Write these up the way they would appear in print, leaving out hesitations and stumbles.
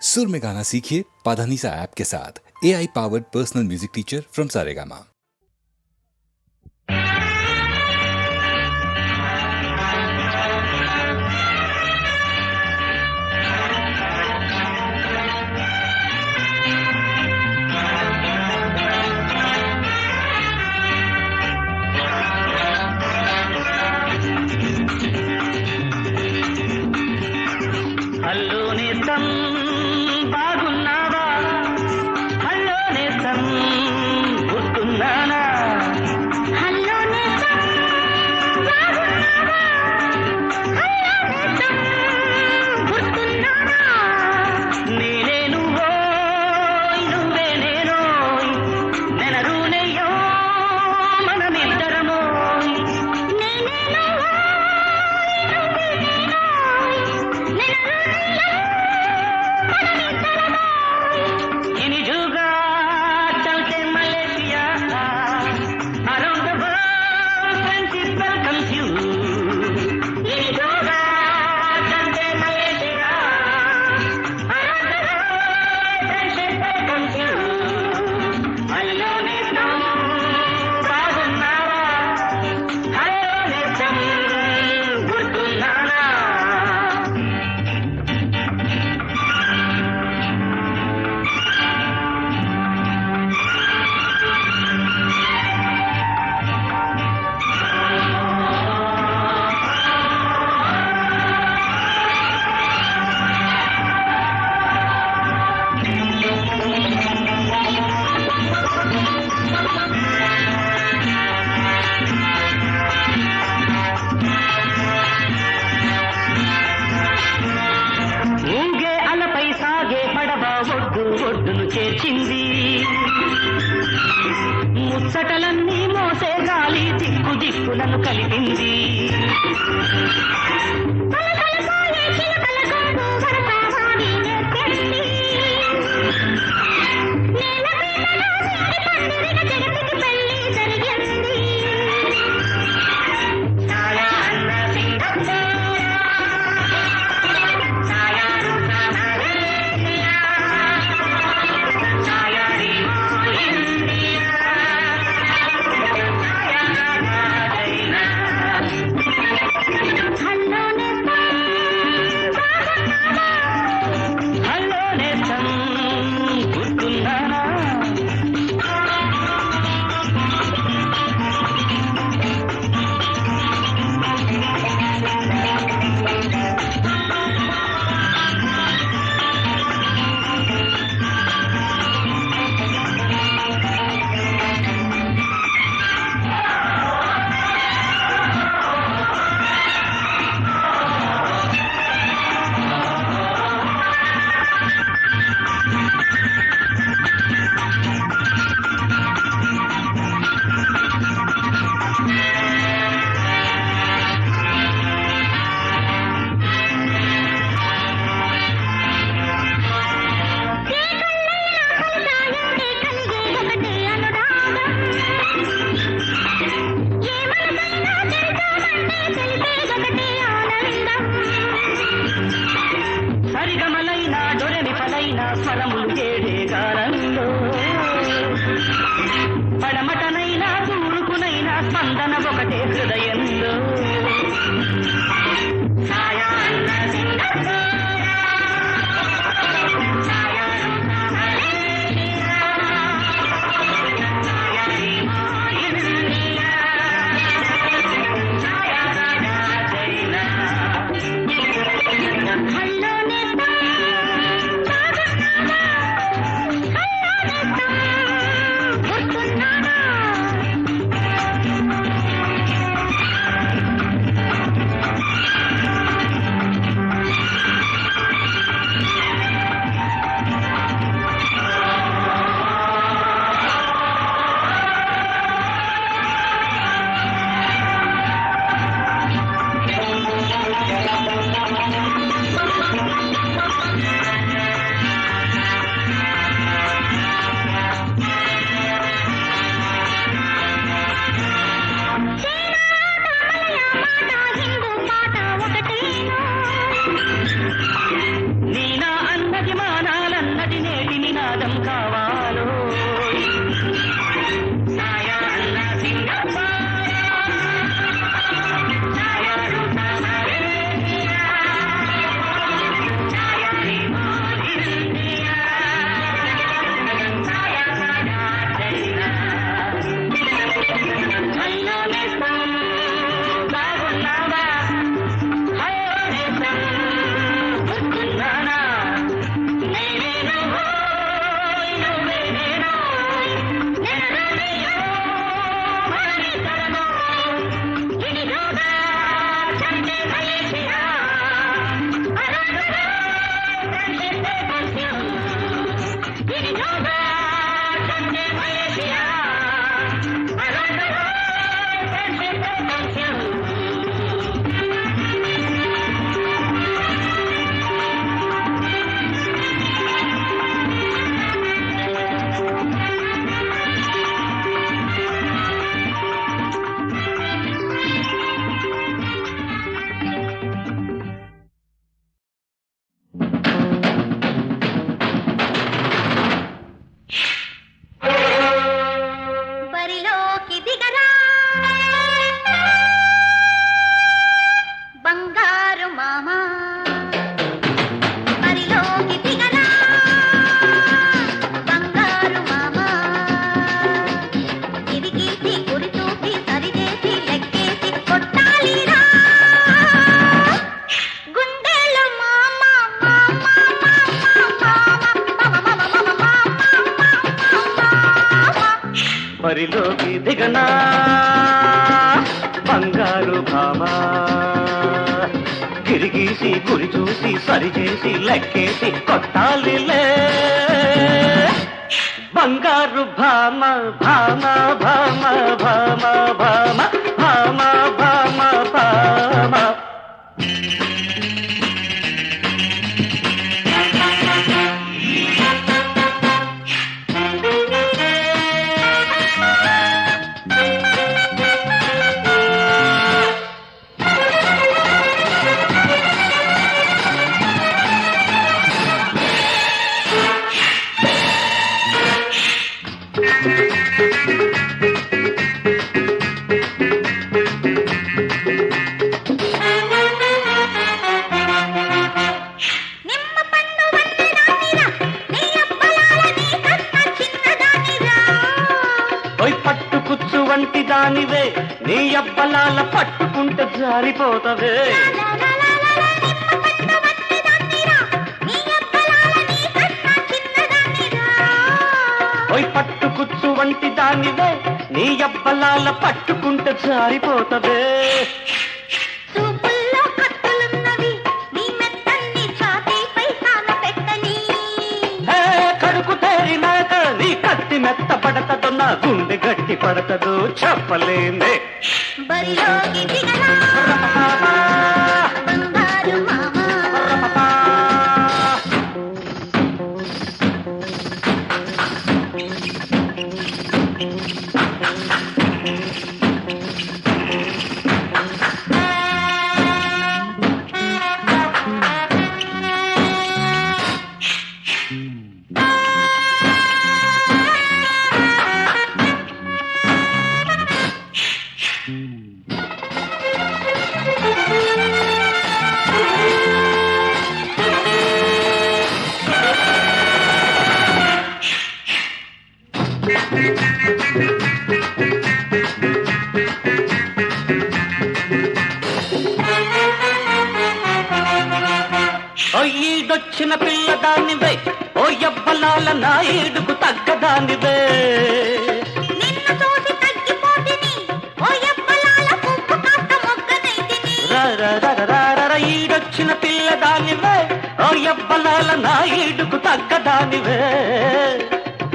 सुर में गाना सीखिए पाधानीसा ऐप के साथ। AI powered personal music teacher from Saregama. Hello నేస్తం బాగున్నావా, హలో నేస్తం గుర్తున్నానా, హలో నేస్తం బాగున్నావా, హలో నేస్తం గుర్తున్నానా, నేనే నువ్వోయ్ నువ్వే నేనోయ్, నెనరునెయ్యో మనమిద్దరమోయ్, నేనే నువ్వోయ్ నువ్వే నేనోయ్, నిన్నరున్నయ్యో మనమిద్దరమోయ్. ఇనిజుగా చల్తే Malaysia, around the world friendship welcomes you. ఇనిజుగా చల్తే Malaysia, around the world friendship welcomes you. Hello నేస్తం బాగున్నావా, హలో నేస్తం గుర్తున్నానా. ఊగే అలపై సాగే పడవ ఒడ్డును చేర్చింది, ముచ్చటలన్నీ మోసే గాలి దిక్కులను కలిపింది. పలకలపోయే చిలకల గొంతు వరసావాడి నేర్పింది. నేల మీదన సిరి పందిరిన జగతికి పెళ్లి జరిగింది. సాయా అన్న సింగపూరా, సాయా రుసమలేసియా, సాయాడి ఇండియా, సాయా నాదైనా. హలో నేస్తం బాగున్నావా, హలో నేస్తం గుర్తున్నానా. సాయంటే కలిగే ఒకటే అనురాగం. ఏ మనసైనా తెలిసామంటే తెలిపేదొకటే ఆనందం. సరిగమలైన డొరెమిపలైన స్వరములు ఏడే గానంలో, పడమటనైనా తూర్పునైనా స్పందన ఒకటే హృదయంలో. సాయా అన్న సింగపూరా, సాయా రుసమలేసియా, సాయాడి ఇండియా, సాయా నాదైనా. హలో నేస్తం బాగున్నావా, హలో నేస్తం గుర్తున్నానా. పాదం కావాలో సాయా అన్న సింగప్ప సాయారు సామరేంద్రియా సాయారి మోదింద్రియా సాయా సాయా చైనా హలో నేస్తం బాగున్నావా హలో నేస్తం గుర్తున్నానా నేనే నువ్వోయ్ నువ్వే నేనోయ్ నెనరనియో మరణితరమో ఇడిగోగా చంటే మలేషియా అరంగరా చంటే పస్యం ఇడిగోగా చంటే మలేషియా అరంగరా చంటే పస్యం బరిలోకి దిగరా బంగారు మామ బరిలోకి దిగరా బంగారు మామ తిరిగేసి గురితూసి సరిచేసి లెక్కేసి కొట్టాలిరా గుండెలు మామ మామ బరిలోకి దిగనా బంగారు భామ గిరిగీసి గురి చూసి సరిచేసి లెక్కేసి కొట్టాలిలే బంగారు భామ భామ భామ భామ భామ భామ భామ భామ నిమ్మ పండు వంటి దానిరా నీ అప్పలాల నీ కన్న చిన్నదానిరా ఓయ్ పట్టు కుచ్చు వంటి దానివే నీ అబ్బలాల పట్టుకుంటే జారిపోతవే నిమ్మ పండు వంటి దానిరా నీ అప్పలాల నీ కన్న చిన్నదానిరా ఓయ్ పట్టు కుచ్చు వంటి దానివే నీ అబ్బలాల పట్టుకుంటే జారిపోతవే చూపుల్లో కత్తులున్నవి నీ మెత్తని ఛాతీపై సాన పెట్టని హే కడుకు తేరినాక నీ కత్తి మెత్త పడతదో నా గుండె గట్టి పడతదో చెప్పలేనే బరిలోకి దిగరా బంగారు మామ ఈడొచ్చిన పిల్లదానివే ఓ యబ్బలాల నా ఈడుకు తగ్గదానివే నిన్ను చూసి తగ్గిపోతిని ఓ యబ్బలాల పువ్వు కాస్త మొగ్గనైతిని ఈడొచ్చిన పిల్లదానివే ఓ యబ్బలాల నా ఈడుకు తగ్గదానివే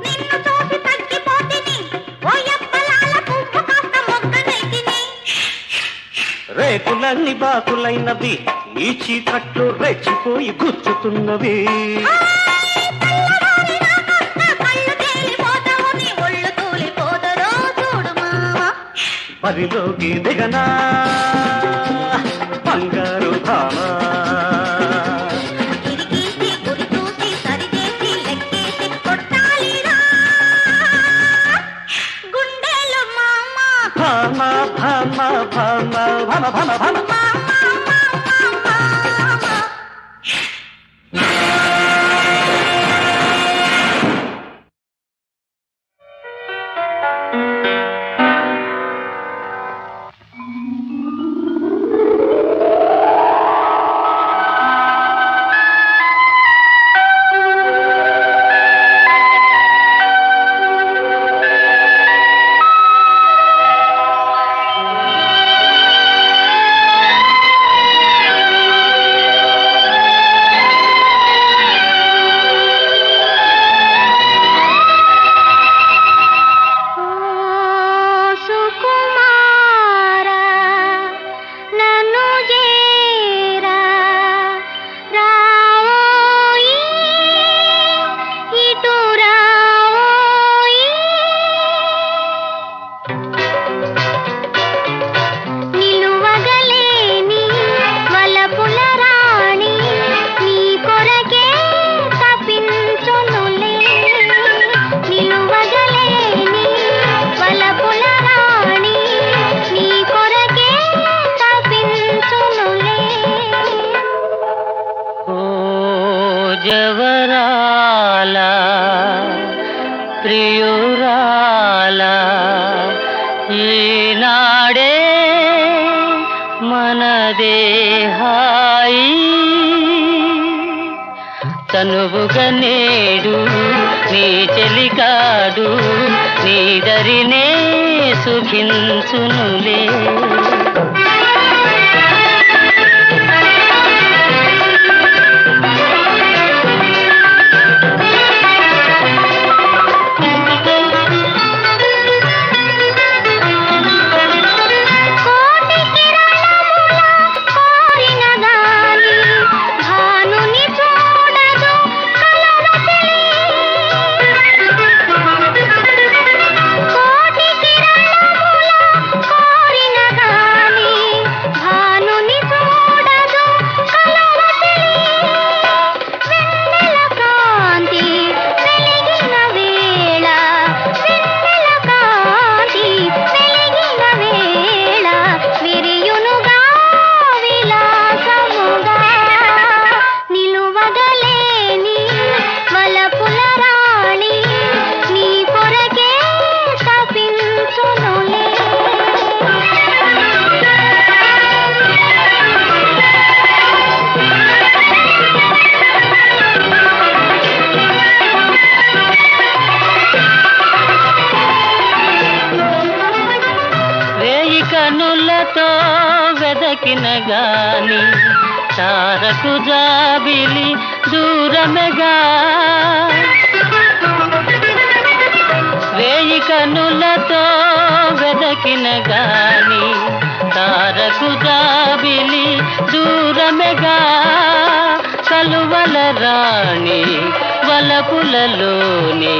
నిన్ను చూసి తగ్గిపోతిని ఓ యబ్బలాల పువ్వు కాస్త మొగ్గనైతిని రేకులన్నీ బాకులైనవి ఈ చీకట్లు రెచ్చిపోయి గుచ్చుతున్నవి కళ్ళు తేలిపోతావు నీ ఒళ్ళు తూలిపోదరో చూడు మావా బరిలోకి దిగనా బంగారు భామ తిరిగేసి గురి చూసి సరిచేసి లెక్కేసి కొట్ట భమ భమ భమ జవరాలా ప్రియురాలా ఈనాడే మనదే హాయి తనువుగా నేడు నీ చెలికాడు నీ దరినే సుఖించునులే కనులతో వెదకిన గాని తారకు జాబిలి దూరమెగా వేయి కనులతో వెదకిన గాని తారకు జాబిలి దూరమెగా కలువల రాణి వలపులలోని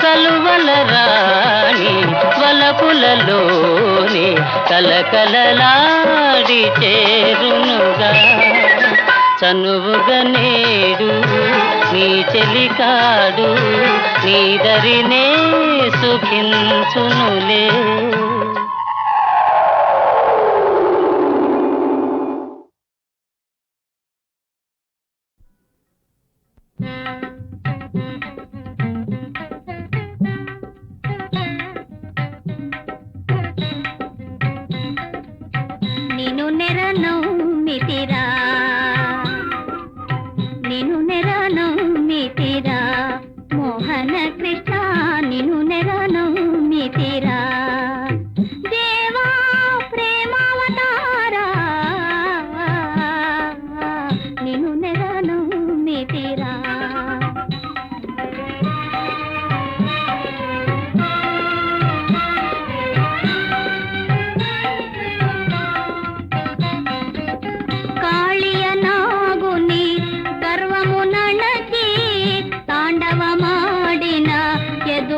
కలువల రాణి వలపులలోని కలకలలాడి చేరునుగా చనువుగా నేడు నీ చెలికాడు నీ దరినే సుఖించునులే నిన్ను నెరనమ్మితిరా నిన్ను నెరనమ్మితిరా మోహన కృష్ణ నిన్ను నెరనమ్మితిరా దేవా ప్రేమావతారా నిన్ను నెరనమ్మితిరా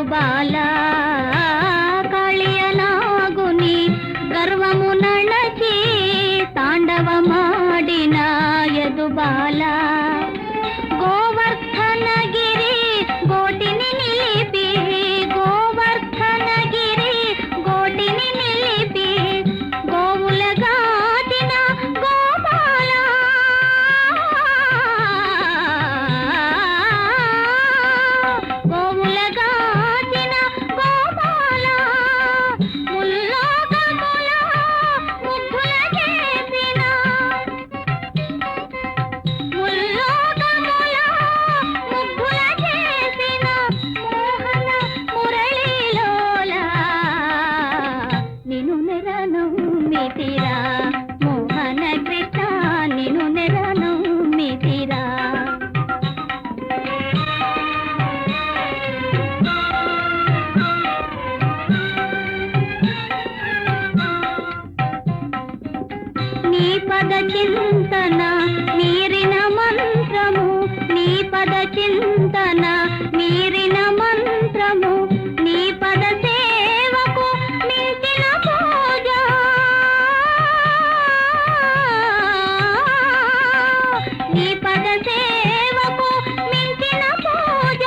బాల కాళియనాగుని గర్వము నణచి తాండవమాడిన యదుబాల గోవర్ధనగిరి గోటిని నిలిపి గోవర్ధనగిరి గోటిని నిలిపి గోవులగా చింతన మీరిన మంత్రము నీ పద చింతన మీరిన మంత్రము నీ పద సేవకు మించిన పూజ నీ పద సేవకు మించిన పూజ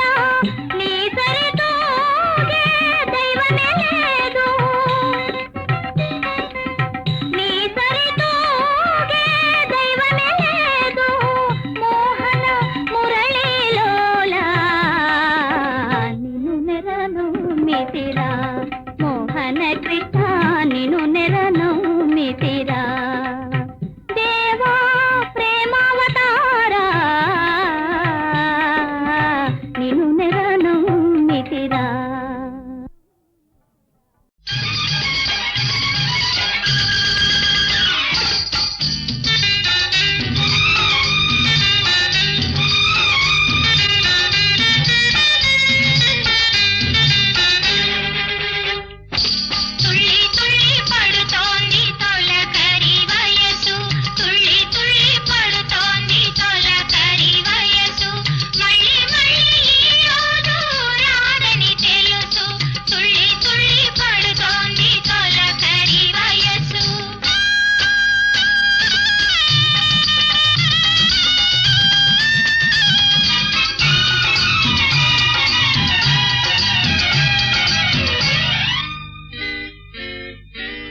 నీ సరితూగే దైవమే లేదు నీ సరితూగే దైవమే లేదు మోహన మురళీలోలా నిన్ను నెరను మితిరా మోహన కృష్ణ నిన్ను నెరను మితిరా దేవా ప్రేమావతారా నిన్ను నెరను మితిరా తుళ్ళి తుళ్ళి పడుతోంది తొలకరి వయసు తుళ్ళి తుళ్ళి పడుతోంది తొలకరి వయసు మళ్ళీ మళ్ళీ ఈ రోజు రాదని తెలుసు తుళ్ళి తుళ్ళి పడుతోంది తొలకరి వయసు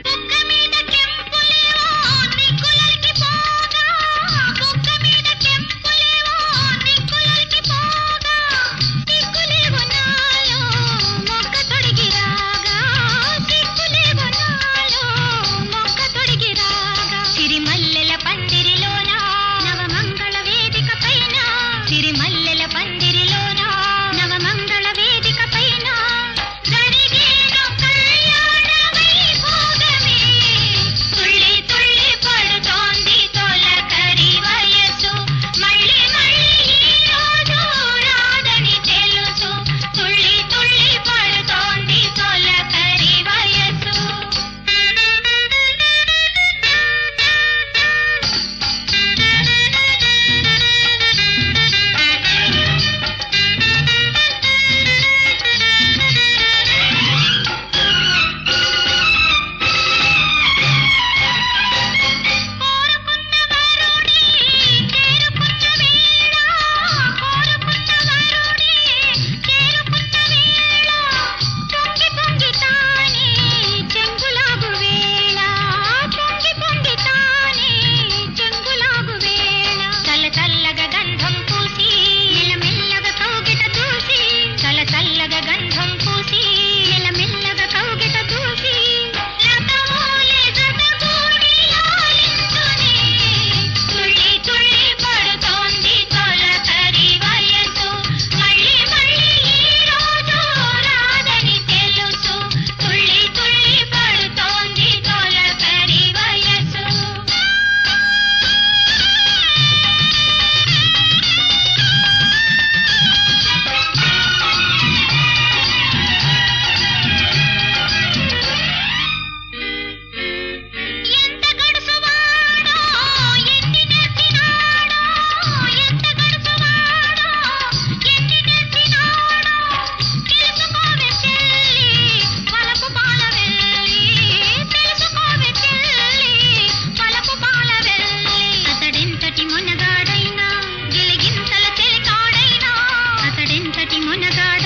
బుగ్గ మీద కెంపులేవో నిగ్గులకి పోగా బుగ్గ మీద కెంపులేవో నిగ్గులకి పోగా సిగ్గులేవో నాలో మొక్క తొడిగి రాగా సిగ్గులేవో నాలో మొక్క తొడిగి రాగా సిరిమల్లెల పందిరిలోన నవమంగళ వేదిక పైన సిరిమల్లెల పందిరిలోన నవమంగళ వేదిక పైన జరిగేను కళ్యాణ వైభోగమే తుళ్ళి తుళ్ళి పడుతోంది తొలకరి వయసు మళ్ళీ మళ్ళీ ఈ రోజు రాదని తెలుసు తుళ్ళి తుళ్ళి పడుతోంది తొలకరి వయసు కోరుకున్న వరుడి చేరుకున్న వేళ కోరుకున్న వరుడి చేరుకున్న వేళ పొంగి పొంగి తానే చెంగులాగు వేళ పొంగి పొంగి తానే చెంగులాగు వేళ చల్ల చల్లగా గంధం పూసి మెల్లమెల్లగా కౌగిట చూసి చల్ల చల్లగా గంధం పూసి మెల్లమెల్లగా కౌగిట చూసి లతమూలే జతగూడి లాలించునే తుళ్ళి తుళ్ళి పడుతోంది తొలకరి వయసు మళ్ళీ మళ్ళీ ఈ రోజు రాదని తెలుసు తుళ్ళి తుళ్ళి పడుతోంది తొలకరి వయసు ఎంత గడుసువాడో ఎన్ని నెత్తినాడో ఎంత గడుసువాడో ఎన్ని నెత్తినాడో తెలుసుకోవే చెల్లి పలపు బాల వెళ్ళి తెలుసుకోవే చెల్లి పలపు బాల వెళ్ళి అతడెంతటి మొనగాడైనా గిలిగింతల చెలికాడైనా అతడెంతటి మొనగాడైనా